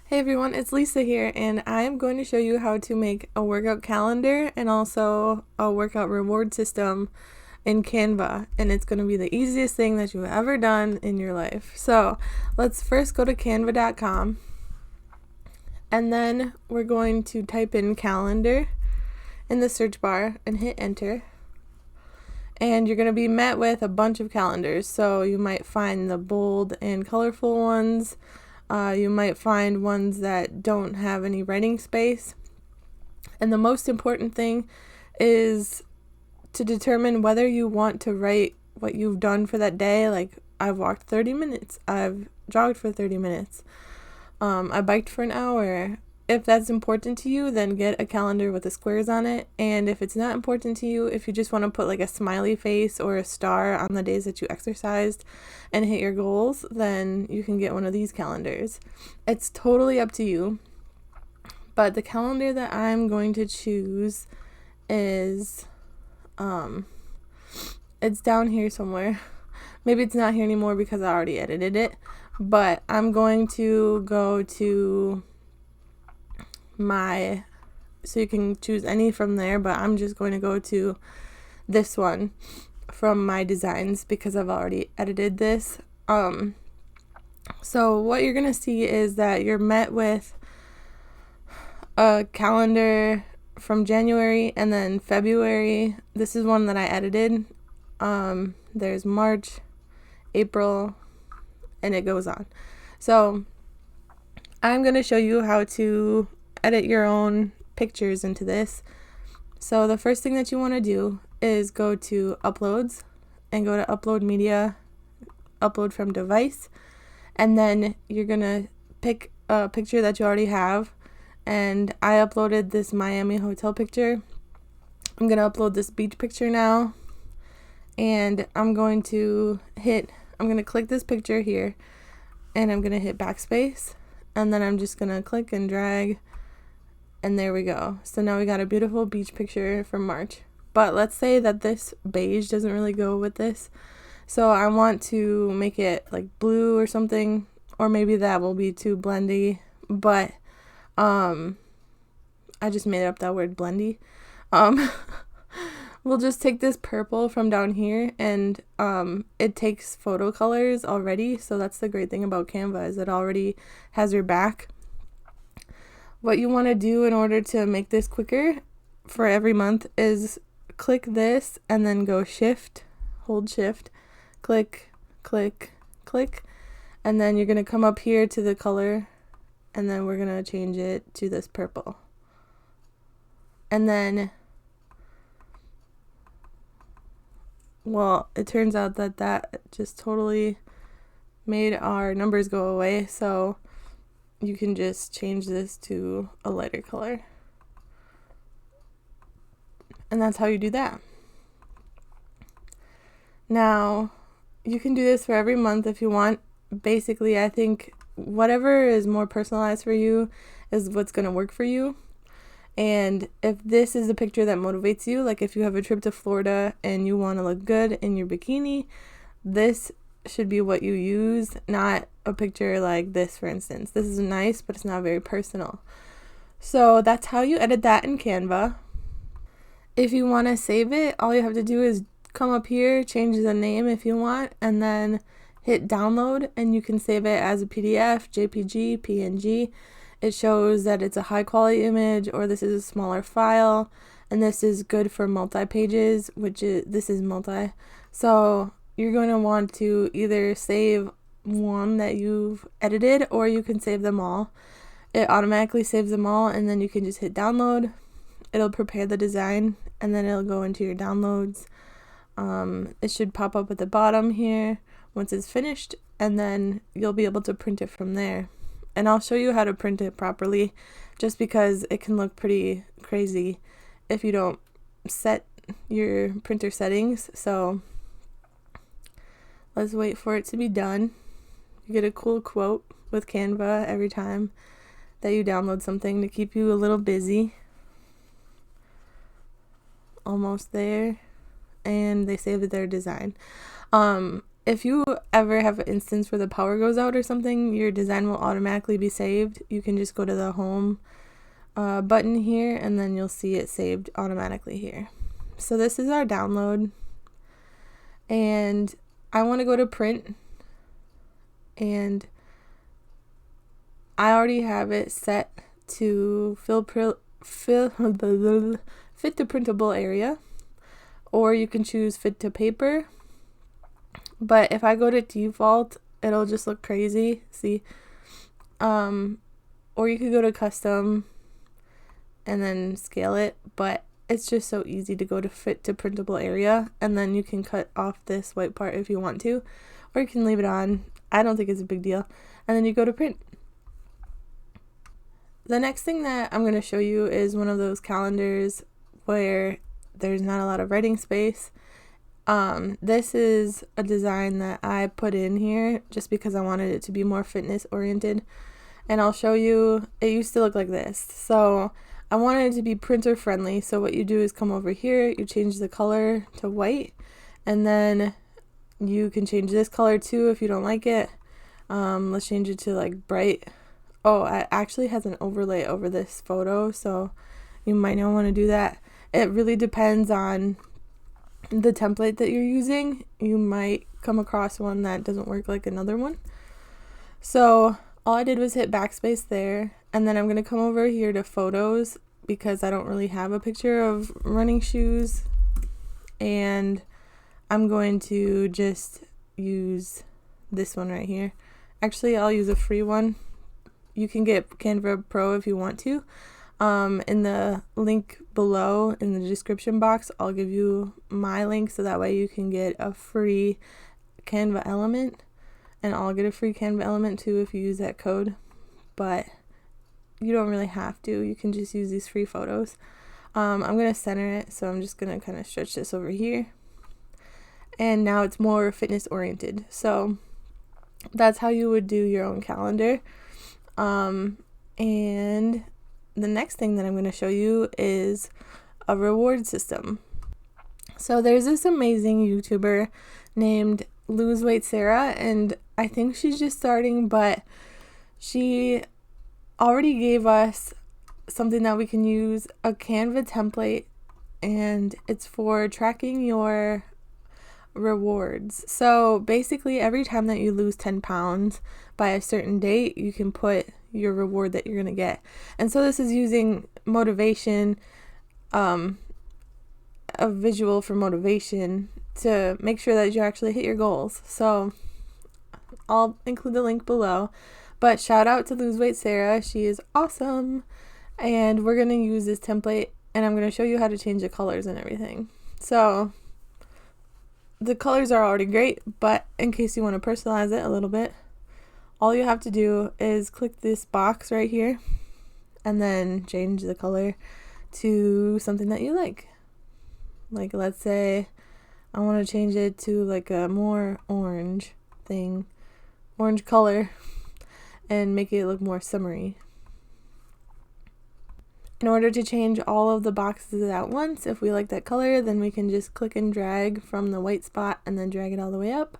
Hey everyone, it's Lisa here, and I'm going to show you how to make a workout calendar and also a workout reward system in Canva, and it's going to be the easiest thing that you've ever done in your life. So let's first go to canva.com, and then we're going to type in calendar in the search bar and hit enter. And you're going to be met with a bunch of calendars, so you might find the bold and colorful ones. You might find ones that don't have any writing space. And the most important thing is to determine whether you want to write what you've done for that day. Like, I've walked 30 minutes, I've jogged for 30 minutes, I biked for an hour. If that's important to you, then get a calendar with the squares on it. And if it's not important to you, if you just want to put like a smiley face or a star on the days that you exercised and hit your goals, then you can get one of these calendars. It's totally up to you. But the calendar that I'm going to choose is, it's down here somewhere. Maybe it's not here anymore because I already edited it. But I'm going to go to so you can choose any from there, but I'm just going to go to this one from my designs because I've already edited this. So what you're gonna see is that you're met with a calendar from January and then February. This is one that I edited. There's March, April, and it goes on. So I'm gonna show you how to edit your own pictures into this. So the first thing that you want to do is go to uploads and go to upload media, upload from device, and then you're gonna pick a picture that you already have. And I uploaded this Miami hotel picture. I'm gonna upload this beach picture now, and I'm gonna click this picture here, and I'm gonna hit backspace, and then I'm just gonna click and drag. And there we go. So now we got a beautiful beach picture from March. But let's say that this beige doesn't really go with this. So I want to make it like blue or something. Or maybe that will be too blendy. But I just made up that word blendy. We'll just take this purple from down here, and it takes photo colors already. So that's the great thing about Canva, is it already has your back. What you want to do in order to make this quicker for every month is click this and then go hold shift, click, click, click, and then you're going to come up here to the color, and then we're going to change it to this purple. And then, well, it turns out that just totally made our numbers go away, so you can just change this to a lighter color. And that's how you do that. Now, you can do this for every month if you want. Basically, I think whatever is more personalized for you is what's going to work for you. And if this is a picture that motivates you, like if you have a trip to Florida and you want to look good in your bikini, this should be what you use, not a picture like this, for instance. This is nice, but it's not very personal. So that's how you edit that in Canva. If you want to save it, all you have to do is come up here, change the name if you want, and then hit download, and you can save it as a PDF, JPG, PNG. It shows that it's a high quality image, or this is a smaller file, and this is good for multi-pages, this is multi. So you're going to want to either save one that you've edited, or you can save them all. It automatically saves them all, and then you can just hit download. It'll prepare the design, and then it'll go into your downloads. It should pop up at the bottom here once it's finished, and then you'll be able to print it from there. And I'll show you how to print it properly, just because it can look pretty crazy if you don't set your printer settings. So let's wait for it to be done. You get a cool quote with Canva every time that you download something to keep you a little busy. Almost there. And they saved their design. if you ever have an instance where the power goes out or something, your design will automatically be saved. You can just go to the home button here, and then you'll see it saved automatically here. So this is our download, and I want to go to print, and I already have it set to fit to printable area, or you can choose fit to paper. But if I go to default, it'll just look crazy. See? Or you could go to custom and then scale it, but it's just so easy to go to fit to printable area, and then you can cut off this white part if you want to, or you can leave it on. I don't think it's a big deal. And then you go to print. The next thing that I'm going to show you is one of those calendars where there's not a lot of writing space. This is a design that I put in here just because I wanted it to be more fitness oriented, and I'll show you. It used to look like this, so I wanted it to be printer friendly. So what you do is come over here, you change the color to white, and then you can change this color too if you don't like it. Let's change it to like bright. Oh, it actually has an overlay over this photo, so you might not want to do that. It really depends on the template that you're using. You might come across one that doesn't work like another one. So all I did was hit backspace there, and then I'm going to come over here to photos because I don't really have a picture of running shoes, and I'm going to just use this one right here. Actually, I'll use a free one. You can get Canva Pro if you want to. In the link below in the description box, I'll give you my link so that way you can get a free Canva element, and I'll get a free Canva element too if you use that code, but you don't really have to. You can just use these free photos. I'm going to center it, so I'm just going to kind of stretch this over here, and now it's more fitness oriented. So that's how you would do your own calendar. And the next thing that I'm going to show you is a reward system. So there's this amazing YouTuber named Lose Weight Sara, and I think she's just starting, but she already gave us something that we can use, a Canva template, and it's for tracking your rewards. So basically every time that you lose 10 pounds by a certain date, you can put your reward that you're going to get. And so this is using motivation, a visual for motivation to make sure that you actually hit your goals. So I'll include the link below, but shout out to Lose Weight Sara. She is awesome, and we're going to use this template, and I'm going to show you how to change the colors and everything. So the colors are already great, but in case you want to personalize it a little bit, all you have to do is click this box right here and then change the color to something that you like. Like, let's say I want to change it to like a more orange color, and make it look more summery. In order to change all of the boxes at once, if we like that color, then we can just click and drag from the white spot and then drag it all the way up,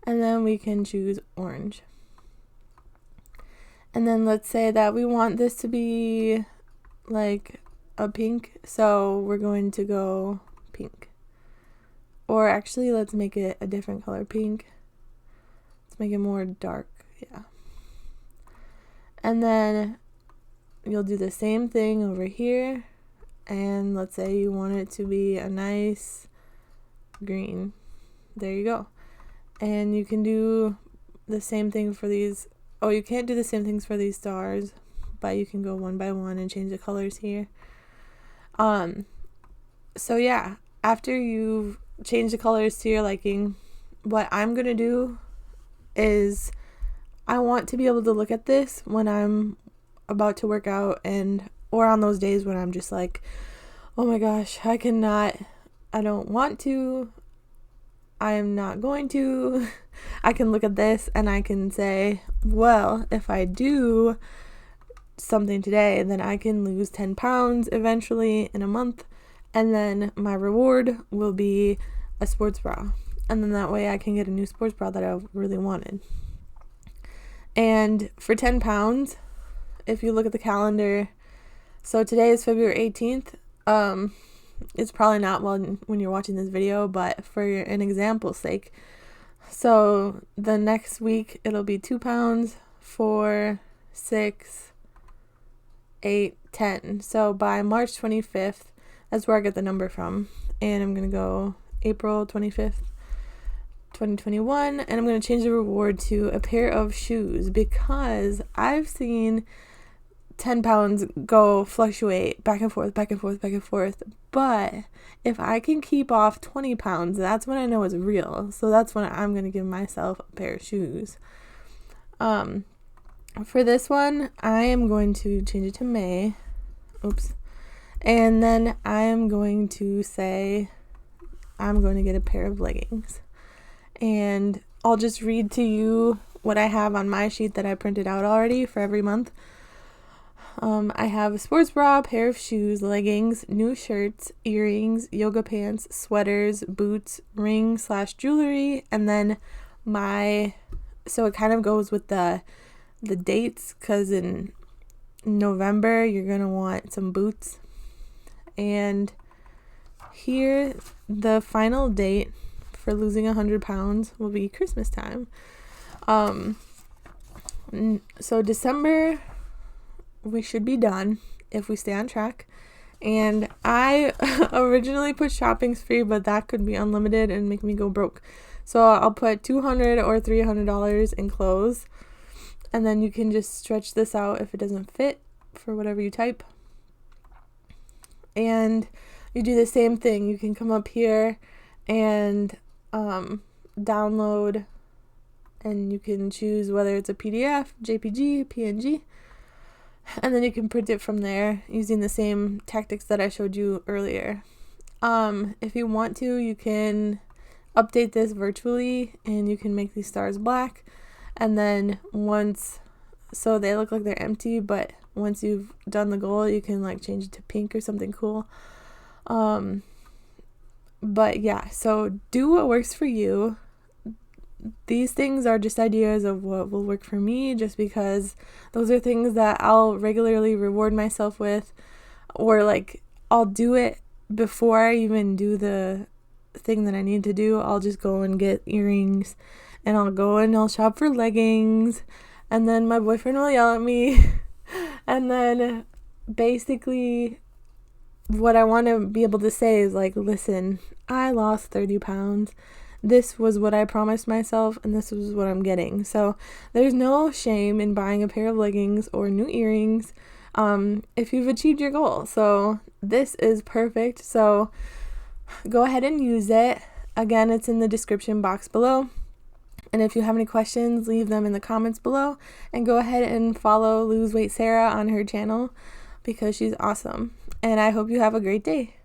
and then we can choose orange. And then let's say that we want this to be like a pink, so we're going to go pink. Or actually, let's make it a different color, pink. Let's make it more dark, yeah. And then you'll do the same thing over here, and let's say you want it to be a nice green. There you go. And you can do the same thing for these. Oh, you can't do the same things for these stars, but you can go one by one and change the colors here. So yeah, after you've changed the colors to your liking, what I'm gonna do is I want to be able to look at this when I'm about to work out, and or on those days when I'm just like, oh my gosh, I don't want to, I am not going to. I can look at this and I can say, well, if I do something today, then I can lose 10 pounds eventually in a month, and then my reward will be a sports bra. and then that way I can get a new sports bra that I really wanted. And for 10 pounds, if you look at the calendar, so today is February 18th. It's probably not when you're watching this video, but for an example's sake, so the next week it'll be 2 pounds, 4, 6, 8, 10. So by March 25th, that's where I get the number from. And I'm going to go April 25th, 2021. And I'm going to change the reward to a pair of shoes, because I've seen 10 pounds fluctuate back and forth, back and forth, back and forth. But if I can keep off 20 pounds, that's when I know it's real. So that's when I'm going to give myself a pair of shoes. For this one, I am going to change it to May. Oops. And then I am going to say I'm going to get a pair of leggings. And I'll just read to you what I have on my sheet that I printed out already for every month. I have a sports bra, pair of shoes, leggings, new shirts, earrings, yoga pants, sweaters, boots, ring/jewelry, and then so it kind of goes with the dates, because in November you're going to want some boots. And here, the final date for losing 100 pounds will be Christmas time. So December, we should be done if we stay on track. And I originally put shopping spree, but that could be unlimited and make me go broke. So I'll put $200 or $300 in clothes. And then you can just stretch this out if it doesn't fit for whatever you type. And you do the same thing. You can come up here and download, and you can choose whether it's a PDF, JPG, PNG, and then you can print it from there using the same tactics that I showed you earlier. If you want to, you can update this virtually, and you can make these stars black, and then so they look like they're empty, but once you've done the goal, you can like change it to pink or something cool. But yeah, so do what works for you. These things are just ideas of what will work for me, just because those are things that I'll regularly reward myself with, or like I'll do it before I even do the thing that I need to do. I'll just go and get earrings, and I'll go and I'll shop for leggings, and then my boyfriend will yell at me. And then basically what I want to be able to say is like, listen, I lost 30 pounds. This was what I promised myself, and this was what I'm getting. So there's no shame in buying a pair of leggings or new earrings if you've achieved your goal. So this is perfect. So go ahead and use it. Again, it's in the description box below. And if you have any questions, leave them in the comments below. And go ahead and follow Lose Weight Sara on her channel, because she's awesome. And I hope you have a great day.